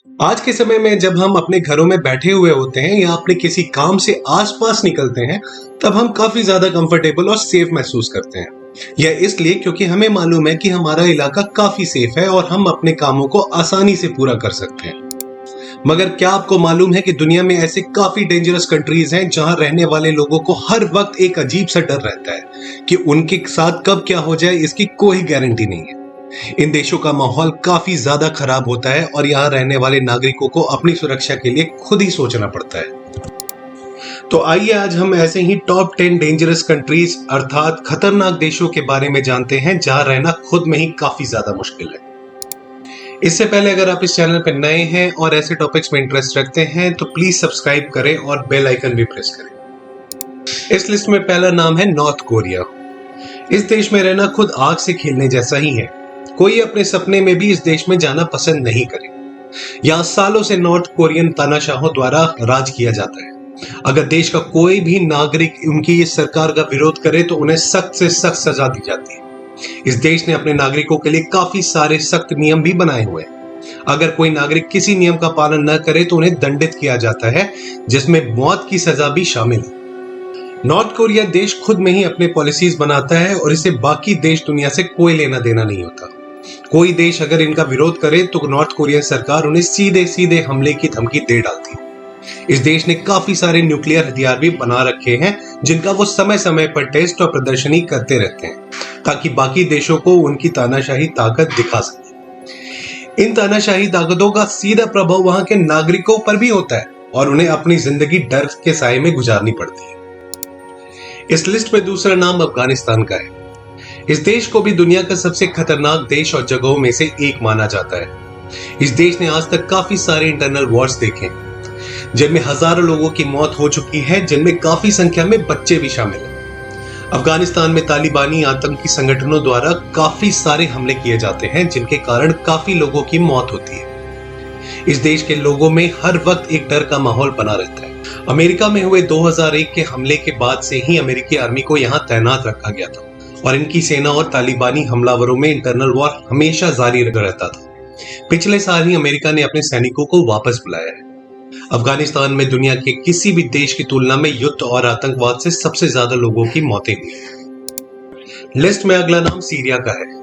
आज के समय में जब हम अपने घरों में बैठे हुए होते हैं या अपने किसी काम से आसपास निकलते हैं, तब हम काफी ज्यादा कंफर्टेबल और सेफ महसूस करते हैं। यह इसलिए क्योंकि हमें मालूम है कि हमारा इलाका काफी सेफ है और हम अपने कामों को आसानी से पूरा कर सकते हैं। मगर क्या आपको मालूम है कि दुनिया में ऐसे काफी डेंजरस कंट्रीज हैं जहां रहने वाले लोगों को हर वक्त एक अजीब सा डर रहता है कि उनके साथ कब क्या हो जाए, इसकी कोई गारंटी नहीं है। इन देशों का माहौल काफी ज्यादा खराब होता है और यहाँ रहने वाले नागरिकों को अपनी सुरक्षा के लिए खुद ही सोचना पड़ता है। तो आइए आज हम ऐसे ही टॉप 10 डेंजरस कंट्रीज अर्थात खतरनाक देशों के बारे में जानते हैं जहां रहना खुद में ही काफी ज्यादा मुश्किल है। इससे पहले अगर आप इस चैनल पर नए हैं और ऐसे टॉपिक्स में इंटरेस्ट रखते हैं तो प्लीज सब्सक्राइब करें और बेल आइकन भी प्रेस करें। इस लिस्ट में पहला नाम है नॉर्थ कोरिया। इस देश में रहना खुद आग से खेलने जैसा ही है। कोई अपने सपने में भी इस देश में जाना पसंद नहीं करे। यहाँ सालों से नॉर्थ कोरियन तानाशाहों द्वारा राज किया जाता है। अगर देश का कोई भी नागरिक उनकी इस सरकार का विरोध करे तो उन्हें सख्त से सख्त सजा दी जाती है। इस देश ने अपने नागरिकों के लिए काफी सारे सख्त नियम भी बनाए हुए हैं। अगर कोई नागरिक किसी नियम का पालन न करे तो उन्हें दंडित किया जाता है, जिसमें मौत की सजा भी शामिल है। नॉर्थ कोरिया देश खुद में ही अपने पॉलिसीज बनाता है और इसे बाकी देश दुनिया से कोई लेना देना नहीं होता। कोई देश अगर इनका विरोध करे तो नॉर्थ कोरियन सरकार उन्हें सीधे सीधे हमले की धमकी दे डालती है। इस देश ने काफी सारे न्यूक्लियर हथियार भी बना रखे हैं जिनका वो समय समय पर टेस्ट और प्रदर्शनी करते रहते हैं ताकि बाकी देशों को उनकी तानाशाही ताकत दिखा सके। इन तानाशाही ताकतों का सीधा प्रभाव वहां के नागरिकों पर भी होता है और उन्हें अपनी जिंदगी डर के साए में गुजारनी पड़ती है। इस लिस्ट में दूसरा नाम अफगानिस्तान का है। इस देश को भी दुनिया का सबसे खतरनाक देश और जगहों में से एक माना जाता है। इस देश ने आज तक काफी सारे इंटरनल वॉर्स देखे हैं जिनमें हजारों लोगों की मौत हो चुकी है, जिनमें काफी संख्या में बच्चे भी शामिल हैं। अफगानिस्तान में तालिबानी आतंकी संगठनों द्वारा काफी सारे हमले किए जाते हैं जिनके कारण काफी लोगों की मौत होती है। इस देश के लोगों में हर वक्त एक डर का माहौल बना रहता है। अमेरिका में हुए 2001 के हमले के बाद से ही अमेरिकी आर्मी को यहाँ तैनात रखा गया था और इनकी सेना और तालिबानी हमलावरों में इंटरनल वॉर हमेशा जारी रहता था। पिछले साल ही अमेरिका ने अपने सैनिकों को वापस बुलाया है। अफगानिस्तान में दुनिया के किसी भी देश की तुलना में युद्ध और आतंकवाद से सबसे ज्यादा लोगों की मौतें हुई। लिस्ट में अगला नाम सीरिया का है।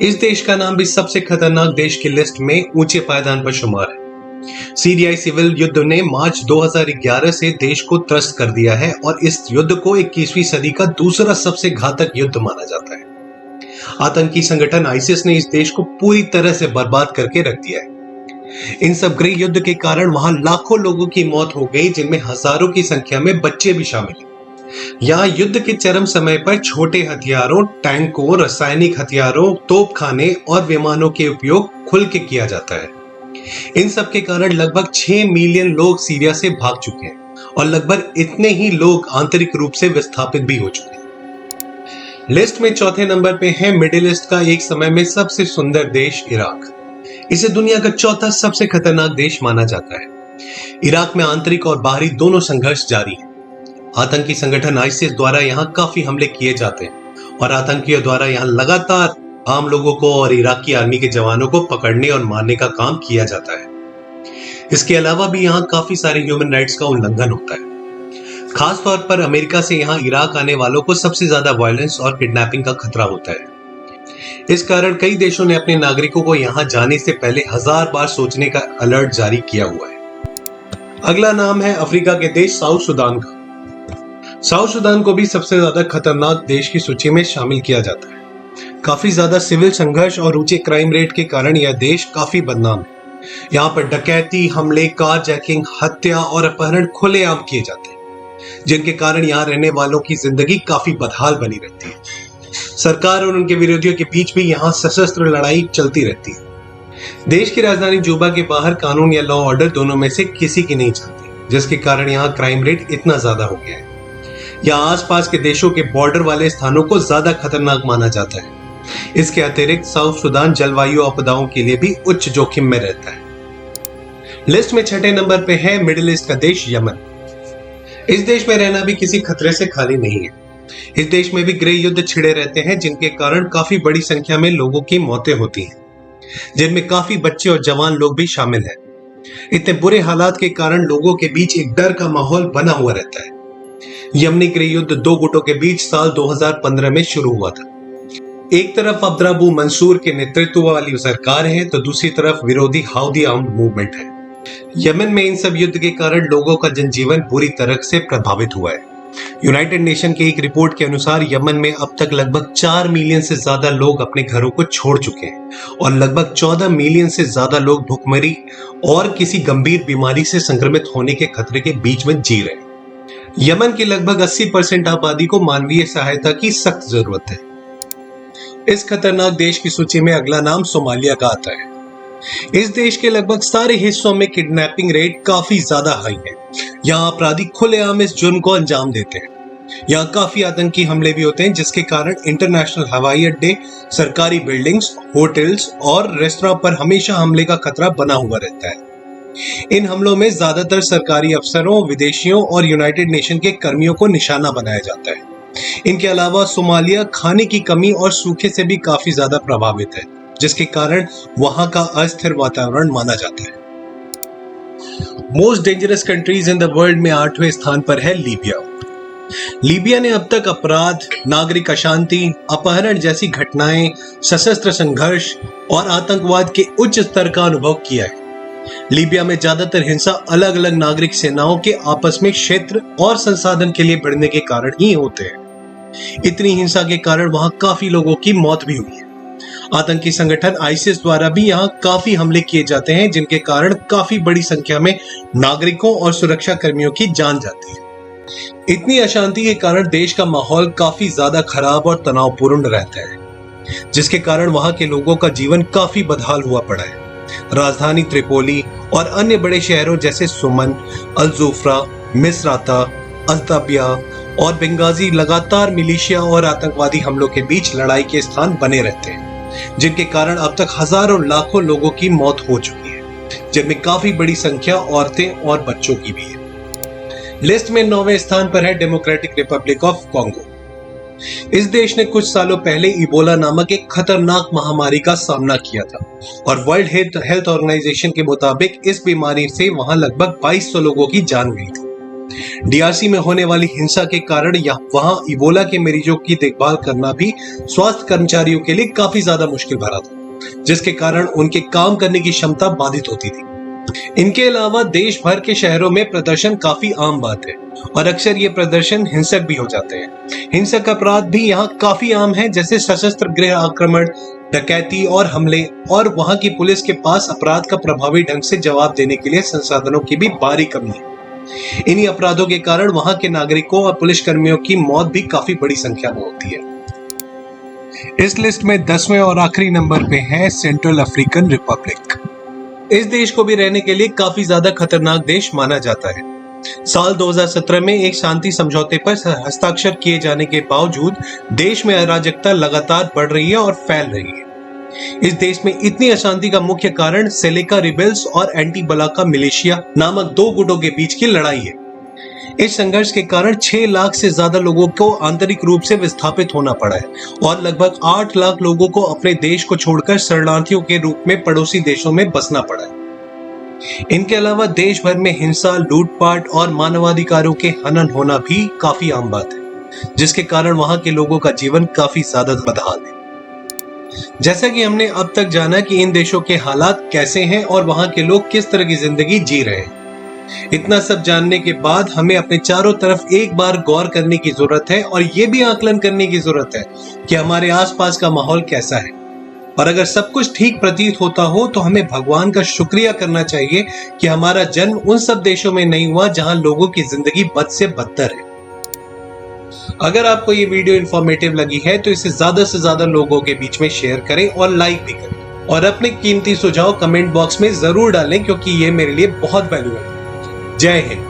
इस देश का नाम भी सबसे खतरनाक देश की लिस्ट में ऊंचे पायदान पर शुमार है। सीरियाई सिविल युद्ध ने मार्च 2011 से देश को त्रस्त कर दिया है और इस युद्ध को 21वीं सदी का दूसरा सबसे घातक युद्ध माना जाता है। आतंकी संगठन आईसिस ने इस देश को पूरी तरह से बर्बाद करके रख दिया है। इन सब गृह युद्ध के कारण वहां लाखों लोगों की मौत हो गई, जिनमें हजारों की संख्या में बच्चे भी शामिल हैं। यहाँ युद्ध के चरम समय पर छोटे हथियारों, टैंकों, रासायनिक हथियारों, तोपखाने और विमानों के उपयोग खुल के किया जाता है। इन सब के कारण लगभग 6 मिलियन लोग सीरिया से भाग चुके हैं और लगभग इतने ही लोग आंतरिक रूप से विस्थापित भी हो चुके हैं। लिस्ट में चौथे नंबर पे है मिडिल ईस्ट का एक समय में सबसे सुंदर देश इराक। इसे दुनिया का चौथा सबसे खतरनाक देश माना जाता है। इराक में आंतरिक और बाहरी दोनों संघर्ष जारी है। आतंकी संगठन आईसिस द्वारा यहाँ काफी हमले किए जाते हैं और आतंकियों द्वारा यहाँ लगातार आम लोगों को और इराकी आर्मी के जवानों को पकड़ने और मारने का काम किया जाता है। इसके अलावा भी यहाँ काफी सारे ह्यूमन राइट्स का उल्लंघन होता है। खास तौर पर अमेरिका से यहाँ इराक आने वालों को सबसे ज्यादा वायलेंस और किडनैपिंग का खतरा होता है। इस कारण कई देशों ने अपने नागरिकों को यहाँ जाने से पहले 1000 बार सोचने का अलर्ट जारी किया हुआ है। अगला नाम है अफ्रीका के देश साउथ सुदान का। साउथ सुदान को भी सबसे ज्यादा खतरनाक देश की सूची में शामिल किया जाता है। काफी ज्यादा सिविल संघर्ष और ऊंचे क्राइम रेट के कारण यह देश काफी बदनाम है। यहाँ पर डकैती, हमले, कारजैकिंग, हत्या और अपहरण खुलेआम किए जाते हैं, जिनके कारण यहाँ रहने वालों की जिंदगी काफी बदहाल बनी रहती है। सरकार और उनके विरोधियों के बीच भी यहाँ सशस्त्र लड़ाई चलती रहती है। देश की राजधानी जुबा के बाहर कानून या लॉ ऑर्डर दोनों में से किसी की नहीं चलती, जिसके कारण यहाँ क्राइम रेट इतना ज्यादा हो गया है। यहाँ आसपास के देशों के बॉर्डर वाले स्थानों को ज्यादा खतरनाक माना जाता है। इसके अतिरिक्त साउथ सुदान जलवायु आपदाओं के लिए भी उच्च जोखिम में रहता है। लिस्ट में छठे नंबर पे है मिडिल ईस्ट का देश यमन। इस देश में रहना भी किसी खतरे से खाली नहीं है। इस देश में भी गृह युद्ध छिड़े रहते हैं, जिनके कारण काफी बड़ी संख्या में लोगों की मौतें होती हैं। जिनमें काफी बच्चे और जवान लोग भी शामिल हैं। इतने बुरे हालात के कारण लोगों के बीच एक डर का माहौल बना हुआ रहता है। यमनी गृह युद्ध दो गुटों के बीच साल 2015 में शुरू हुआ था। एक तरफ अब्दुर्रब्बु मंसूर के नेतृत्व वाली सरकार है तो दूसरी तरफ विरोधी हाउदी आर्म्ड मूवमेंट है। यमन में इन सब युद्ध के कारण लोगों का जनजीवन बुरी तरह से प्रभावित हुआ है। यूनाइटेड नेशन की एक रिपोर्ट के अनुसार यमन में अब तक लगभग 4 मिलियन से ज्यादा लोग अपने घरों को छोड़ चुके हैं और लगभग 14 मिलियन से ज्यादा लोग भुखमरी और किसी गंभीर बीमारी से संक्रमित होने के खतरे के बीच में जी रहे हैं। यमन की लगभग 80% आबादी को मानवीय सहायता की सख्त जरूरत है। इस खतरनाक देश की सूची में अगला नाम सोमालिया का आता है। इस देश के लगभग सारे हिस्सों में किडनैपिंग रेट काफी ज्यादा हाई है। यहाँ अपराधी खुलेआम इस जुर्म को अंजाम देते हैं। यहाँ काफी आतंकी हमले भी होते हैं जिसके कारण इंटरनेशनल हवाई अड्डे, सरकारी बिल्डिंग्स, होटल्स और रेस्तरां पर हमेशा हमले का खतरा बना हुआ रहता है। इन हमलों में ज्यादातर सरकारी अफसरों, विदेशियों और यूनाइटेड नेशन के कर्मियों को निशाना बनाया जाता है। इनके अलावा सोमालिया खाने की कमी और सूखे से भी काफी ज्यादा प्रभावित है, जिसके कारण वहां का अस्थिर वातावरण माना जाता है। Most dangerous countries in the world में 8वें स्थान पर है लीबिया। लीबिया ने अब तक अपराध, नागरिक अशांति, अपहरण जैसी घटनाएं, सशस्त्र संघर्ष और आतंकवाद के उच्च स्तर का अनुभव किया है। लीबिया में ज्यादातर हिंसा अलग अलग नागरिक सेनाओं के आपस में क्षेत्र और संसाधन के लिए भिड़ने के कारण ही होते हैं। इतनी हिंसा के कारण वहां काफी लोगों की मौत भी हुई है। आतंकी संगठन आईसिस द्वारा भी यहाँ काफी हमले किए जाते हैं जिनके कारण काफी बड़ी संख्या में नागरिकों और सुरक्षा कर्मियों की जान जाती है। इतनी अशांति के कारण देश का माहौल काफी ज्यादा खराब और तनावपूर्ण रहता है, जिसके कारण वहां के लोगों का जीवन काफी बदहाल हुआ पड़ा है। राजधानी त्रिपोली और अन्य बड़े शहरों जैसे सुमन, अल-जुफ्रा, मिसराता, अल्ताबिया और बेंगाजी लगातार मिलिशिया और आतंकवादी हमलों के बीच लड़ाई के स्थान बने रहते हैं, जिनके कारण अब तक हजारों लाखों लोगों की मौत हो चुकी है, जिनमें काफी बड़ी संख्या औरतें और बच्चों की भी है। लिस्ट में 9वें स्थान पर है डेमोक्रेटिक रिपब्लिक ऑफ कॉन्गो। इस देश ने कुछ सालों पहले इबोला नामक एक खतरनाक महामारी का सामना किया था और वर्ल्ड हेल्थ ऑर्गेनाइजेशन के मुताबिक इस बीमारी से वहां लगभग 2200 लोगों की जान गई थी। डीआरसी में होने वाली हिंसा के कारण वहां इबोला के मरीजों की देखभाल करना भी स्वास्थ्य कर्मचारियों के लिए काफी ज्यादा मुश्किल भरा था, जिसके कारण उनके काम करने की क्षमता बाधित होती थी। इनके अलावा देश भर के शहरों में प्रदर्शन काफी आम बात है और अक्सर ये प्रदर्शन हिंसक भी हो जाते हैं। हिंसक अपराध भी यहाँ काफी आम है, जैसे सशस्त्र गृह आक्रमण, डकैती और हमले, और वहां की पुलिस के पास अपराध का प्रभावी ढंग से जवाब देने के लिए संसाधनों की भी भारी कमी है। इन्हीं अपराधों के कारण वहां के नागरिकों और पुलिस कर्मियों की मौत भी काफी बड़ी संख्या में होती है। इस लिस्ट में 10वें और आखिरी नंबर पे है सेंट्रल अफ्रीकन रिपब्लिक। इस देश को भी रहने के लिए काफी ज्यादा खतरनाक देश माना जाता है। साल 2017 में एक शांति समझौते पर हस्ताक्षर किए जाने के बावजूद देश में अराजकता लगातार बढ़ रही है और फैल रही है। इस देश में इतनी अशांति का मुख्य कारण सेलेका रिबेल्स और एंटी बलाका मिलिशिया नामक दो गुटों के बीच की लड़ाई है। इस संघर्ष के कारण 6 लाख से ज्यादा लोगों को आंतरिक रूप से विस्थापित होना पड़ा है और लगभग 8 लाख लोगों को अपने देश को छोड़कर शरणार्थियों के रूप में पड़ोसी देशों में बसना पड़ा है। इनके अलावा देश भर में हिंसा, लूटपाट और मानवाधिकारों के हनन होना भी काफी आम बात है, जिसके कारण वहां के लोगों का जीवन काफी ज्यादा बदहाल है। जैसा कि हमने अब तक जाना कि इन देशों के हालात कैसे हैं और वहां के लोग किस तरह की जिंदगी जी रहे हैं, इतना सब जानने के बाद हमें अपने चारों तरफ एक बार गौर करने की जरूरत है और ये भी आकलन करने की जरूरत है कि हमारे आसपास का माहौल कैसा है। और अगर सब कुछ ठीक प्रतीत होता हो तो हमें भगवान का शुक्रिया करना चाहिए कि हमारा जन्म उन सब देशों में नहीं हुआ जहां लोगों की जिंदगी बद से बदतर है। अगर आपको ये वीडियो इंफॉर्मेटिव लगी है तो इसे ज्यादा से ज्यादा लोगों के बीच में शेयर करें और लाइक भी करें और अपने कीमती सुझाव कमेंट बॉक्स में जरूर डालें, क्योंकि ये मेरे लिए बहुत वैल्यूएबल है। जय हिंद।